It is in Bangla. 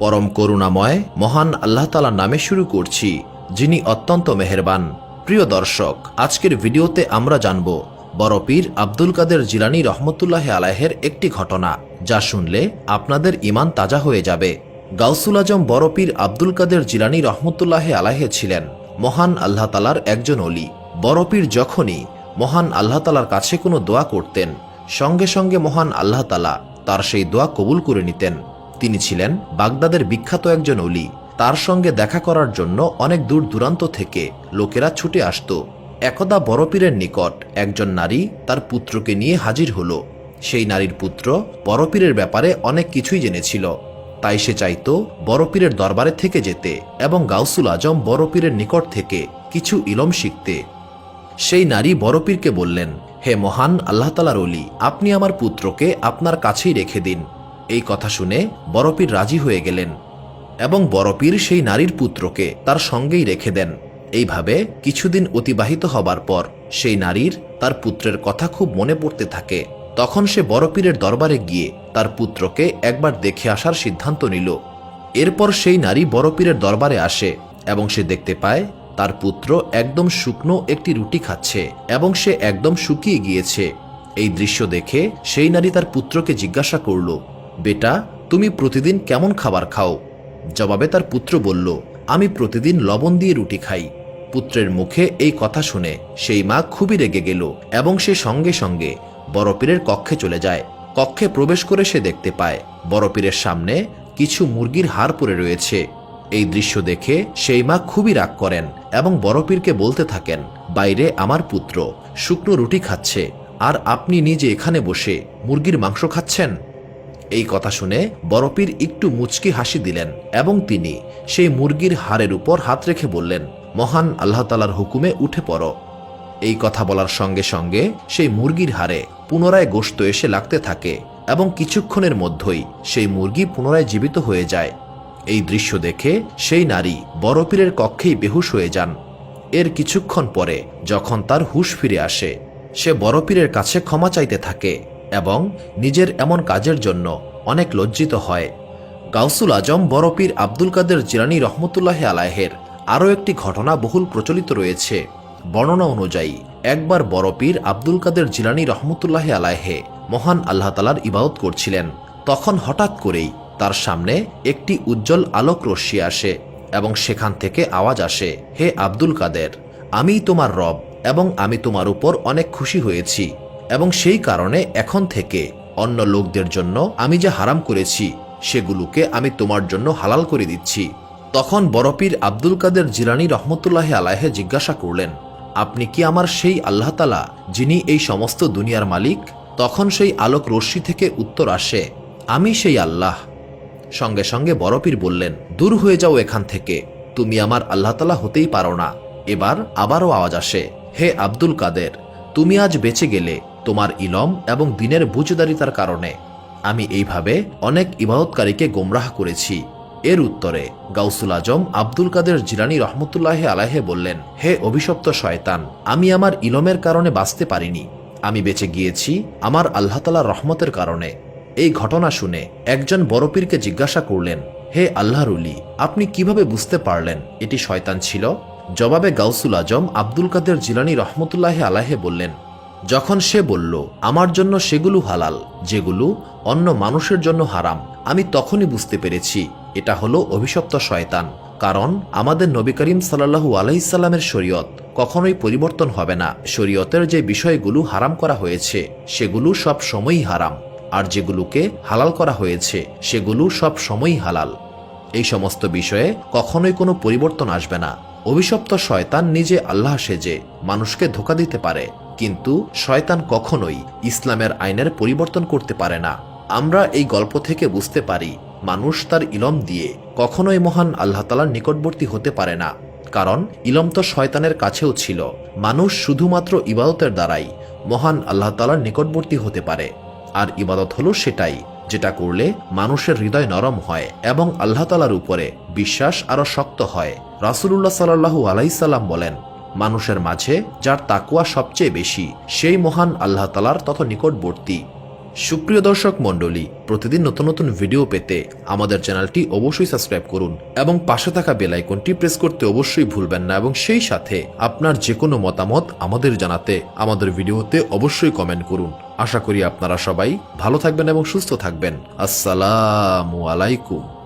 পরম করুণাময় মহান আল্লাহ তাআলার নামে শুরু করছি, যিনি অত্যন্ত মেহেরবান। প্রিয় দর্শক, আজকের ভিডিওতে আমরা জানব বড় পীর আব্দুল কাদের জিলানী রহমতুল্লাহ আলাইহের একটি ঘটনা, যা শুনলে আপনাদের ঈমান তাজা হয়ে যাবে। গাউসুল আজম বড় পীর আব্দুল কাদের জিলানী রহমতুল্লাহ আলাইহে ছিলেন মহান আল্লাহ তাআলার একজন ওলি। বড় পীর যখনই মহান আল্লাহ তাআলার কাছে কোনো দোয়া করতেন, সঙ্গে সঙ্গে মহান আল্লাহ তাআলা তার সেই দোয়া কবুল করে নিতেন। তিনি ছিলেন বাগদাদের বিখ্যাত একজন ওলি। তার সঙ্গে দেখা করার জন্য অনেক দূর দূরান্ত থেকে লোকেরা ছুটে আসত। একদা বড় পীরের নিকট একজন নারী তার পুত্রকে নিয়ে হাজির হল। সেই নারীর পুত্র বড় পীরের ব্যাপারে অনেক কিছুই জেনেছিল, তাই সে চাইত বড় পীরের দরবারে থেকে যেতে এবং গাউসুল আজম বড় পীরের নিকট থেকে কিছু ইলম শিখতে। সেই নারী বড় পীরকে বললেন, হে মহান আল্লাহ তাআলার ওলি, আপনি আমার পুত্রকে আপনার কাছেই রেখে দিন। এই কথা শুনে বড় পীর রাজি হয়ে গেলেন এবং বড় পীর সেই নারীর পুত্রকে তার সঙ্গেই রেখে দেন। এইভাবে কিছুদিন অতিবাহিত হবার পর সেই নারীর তার পুত্রের কথা খুব মনে পড়তে থাকে। তখন সে বড় পীরের দরবারে গিয়ে তার পুত্রকে একবার দেখে আসার সিদ্ধান্ত নিল। এরপর সেই নারী বড় পীরের দরবারে আসে এবং সে দেখতে পায় তার পুত্র একদম শুকনো একটি রুটি খাচ্ছে এবং সে একদম শুকিয়ে গিয়েছে। এই দৃশ্য দেখে সেই নারী তার পুত্রকে জিজ্ঞাসা করল, বেটা, তুমি প্রতিদিন কেমন খাবার খাও? জবাবে তার পুত্র বলল, আমি প্রতিদিন লবণ দিয়ে রুটি খাই। পুত্রের মুখে এই কথা শুনে সেই মা খুবই রেগে গেল এবং সে সঙ্গে সঙ্গে বড় পীরের কক্ষে চলে যায়। কক্ষে প্রবেশ করে সে দেখতে পায় বড় পীরের সামনে কিছু মুরগির হাড় পড়ে রয়েছে। এই দৃশ্য দেখে সেই মা খুবই রাগ করেন এবং বড় পীরকে বলতে থাকেন, বাইরে আমার পুত্র শুকনো রুটি খাচ্ছে আর আপনি নিজে এখানে বসে মুরগির মাংস খাচ্ছেন। এই কথা শুনে বড় পীর একটু মুচকি হাসি দিলেন এবং তিনি সেই মুরগির হাড়ের উপর হাত রেখে বললেন, মহান আল্লাহ তাআলার হুকুমে উঠে পড়ো। এই কথা বলার সঙ্গে সঙ্গে সেই মুরগির হাড়ে পুনরায় গোশত এসে লাগতে থাকে এবং কিছুক্ষণের মধ্যেই সেই মুরগি পুনরায় জীবিত হয়ে যায়। এই দৃশ্য দেখে সেই নারী বড় পীরের কক্ষেই বেহুশ হয়ে যান। এর কিছুক্ষণ পরে যখন তার হুঁশ ফিরে আসে, সে বড় পীরের কাছে ক্ষমা চাইতে থাকে এবং নিজের এমন কাজের জন্য অনেক লজ্জিত হয়। গাউসুল আজম বড় পীর আব্দুল কাদের জিলানী রহমতুল্লাহ আলাইহের আরও একটি ঘটনা বহুল প্রচলিত রয়েছে। বর্ণনা অনুযায়ী একবার বড় পীর আব্দুল কাদের জিলানী রহমতুল্লাহ আলাইহে মহান আল্লাহ তাআলার ইবাদত করছিলেন। তখন হঠাৎ করেই তার সামনে একটি উজ্জ্বল আলোক রশ্মি আসে এবং সেখান থেকে আওয়াজ আসে, হে আব্দুল কাদের, আমিই তোমার রব এবং আমি তোমার উপর অনেক খুশি হয়েছি এবং সেই কারণে এখন থেকে অন্য লোকদের জন্য আমি যা হারাম করেছি সেগুলোকে আমি তোমার জন্য হালাল করে দিচ্ছি। তখন বড় পীর আব্দুল কাদের জিলানী রহমতুল্লাহ আলাইহে জিজ্ঞাসা করলেন, আপনি কি আমার সেই আল্লাহ তাআলা যিনি এই সমস্ত দুনিয়ার মালিক? তখন সেই আলোক রশ্মি থেকে উত্তর আসে, আমি সেই আল্লাহ। সঙ্গে সঙ্গে বড় পীর বললেন, দূর হয়ে যাও এখান থেকে, তুমি আমার আল্লাহ তাআলা হতেই পারো না। এবার আবারও আওয়াজ আসে, হে আব্দুল কাদের, তুমি আজ বেঁচে গেলে তোমার ইলম এবং দিনের বুঝদারিতার কারণে। আমি এইভাবে অনেক ইবাদতকারীকে গোমরাহ করেছি। এর উত্তরে গাউসুল আজম আব্দুল কাদের জিলানী রহমতুল্লাহ আলাইহে বললেন, হে অভিশপ্ত শয়তান, আমি আমার ইলমের কারণে বাঁচতে পারিনি, আমি বেঁচে গিয়েছি আমার আল্লাহ তাআলার রহমতের কারণে। এই ঘটনা শুনে একজন বড় পীরকে জিজ্ঞাসা করলেন, হে আল্লাহর ওলি, আপনি কিভাবে বুঝতে পারলেন এটি শয়তান ছিল? জবাবে গাউসুল আজম আব্দুল কাদের জিলানী রহমতুল্লাহ আলাইহে বললেন, যখন সে বলল আমার জন্য সেগুলো হালাল যেগুলো অন্য মানুষের জন্য হারাম, আমি তখনই বুঝতে পেরেছি এটা হলো অভিশপ্ত শয়তান। কারণ আমাদের নবী করিম সাল্লাল্লাহু আলাইহি সাল্লামের শরীয়ত কখনোই পরিবর্তন হবে না। শরীয়তের যে বিষয়গুলো হারাম করা হয়েছে সেগুলো সব সময়ই হারাম, আর যেগুলোকে হালাল করা হয়েছে সেগুলো সব সময়ই হালাল। এই সমস্ত বিষয়ে কখনোই কোনো পরিবর্তন আসবে না। অভিশপ্ত শয়তান নিজে আল্লাহ সেজে মানুষকে ধোঁকা দিতে পারে, কিন্তু শয়তান কখনোই ইসলামের আইনের পরিবর্তন করতে পারে না। আমরা এই গল্প থেকে বুঝতে পারি মানুষ তার ইলম দিয়ে কখনোই মহান আল্লাহ তাআলার নিকটবর্তী হতে পারে না, কারণ ইলম তো শয়তানের কাছেও ছিল। মানুষ শুধুমাত্র ইবাদতের দ্বারাই মহান আল্লাহ তাআলার নিকটবর্তী হতে পারে, আর ইবাদত হলো সেটাই যেটা করলে মানুষের হৃদয় নরম হয় এবং আল্লাহ তাআলার উপরে বিশ্বাস আরো শক্ত হয়। রাসূলুল্লাহ সাল্লাল্লাহু আলাইহি সাল্লাম বলেন, মানুষের মাঝে যার তাকওয়া সবচেয়ে বেশি সেই মহান আল্লাহ তাআলার তত নিকটবর্তী। সুপ্রিয় দর্শক মণ্ডলী, প্রতিদিন নতুন নতুন ভিডিও পেতে আমাদের চ্যানেলটি অবশ্যই সাবস্ক্রাইব করুন এবং পাশে থাকা বেল আইকনটি প্রেস করতে অবশ্যই ভুলবেন না, এবং সেই সাথে আপনার যে কোনো মতামত আমাদের জানাতে আমাদের ভিডিওতে অবশ্যই কমেন্ট করুন। আশা করি আপনারা সবাই ভালো থাকবেন এবং সুস্থ থাকবেন। আসসালামু আলাইকুম।